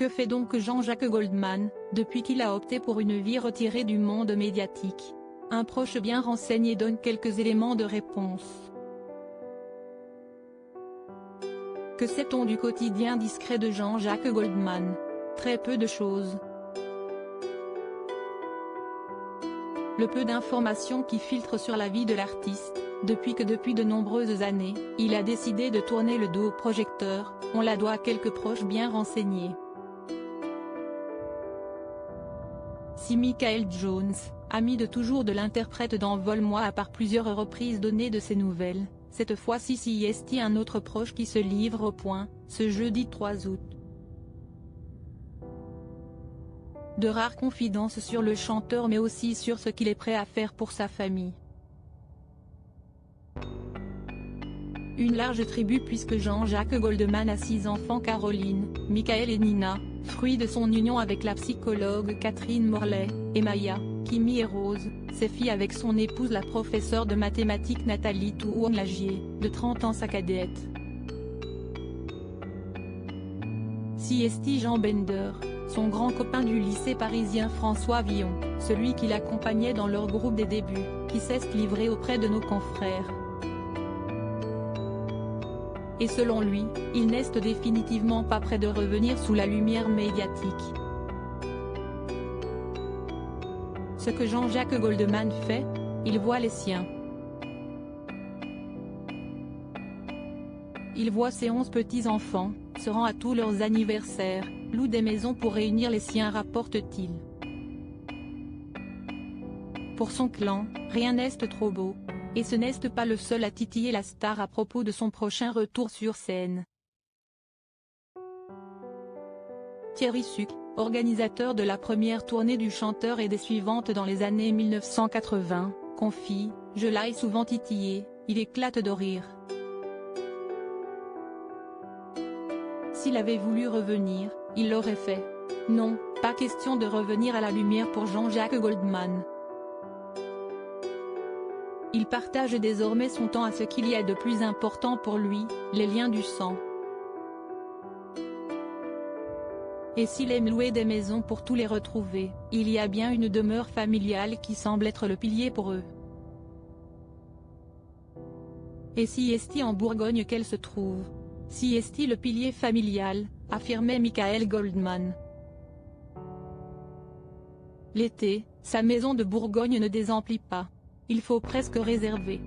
Que fait donc Jean-Jacques Goldman, depuis qu'il a opté pour une vie retirée du monde médiatique? Un proche bien renseigné donne quelques éléments de réponse. Que sait-on du quotidien discret de Jean-Jacques Goldman? Très peu de choses. Le peu d'informations qui filtrent sur la vie de l'artiste, depuis de nombreuses années, il a décidé de tourner le dos au projecteur, on la doit à quelques proches bien renseignés. Si Michael Jones, ami de toujours de l'interprète dans Vole-moi a par plusieurs reprises donné de ses nouvelles, cette fois-ci est un autre proche qui se livre au point, ce jeudi 3 août. De rares confidences sur le chanteur mais aussi sur ce qu'il est prêt à faire pour sa famille. Une large tribu puisque Jean-Jacques Goldman a 6 enfants: Caroline, Michael et Nina, fruit de son union avec la psychologue Catherine Morley, et Maya, Kimi et Rose, ses filles avec son épouse la professeure de mathématiques Nathalie Touong-Lagier, de 30 ans sa cadette. Jean Bender, son grand copain du lycée parisien François Villon, celui qui l'accompagnait dans leur groupe des débuts, qui s'est livré auprès de nos confrères. Et selon lui, il n'est définitivement pas prêt de revenir sous la lumière médiatique. Ce que Jean-Jacques Goldman fait, il voit les siens. Il voit ses 11 petits-enfants, se rend à tous leurs anniversaires, loue des maisons pour réunir les siens, rapporte-t-il. Pour son clan, rien n'est trop beau. Et ce n'est pas le seul à titiller la star à propos de son prochain retour sur scène. Thierry Suc, organisateur de la première tournée du chanteur et des suivantes dans les années 1980, confie: « Je l'ai souvent titillé, il éclate de rire. S'il avait voulu revenir, il l'aurait fait. Non, pas question de revenir à la lumière pour Jean-Jacques Goldman. Il partage désormais son temps à ce qu'il y a de plus important pour lui, les liens du sang. Et s'il aime louer des maisons pour tous les retrouver, il y a bien une demeure familiale qui semble être le pilier pour eux. Et si est en Bourgogne qu'elle se trouve? Si est le pilier familial, affirmait Michael Goldman. L'été, sa maison de Bourgogne ne désemplit pas. Il faut presque réserver.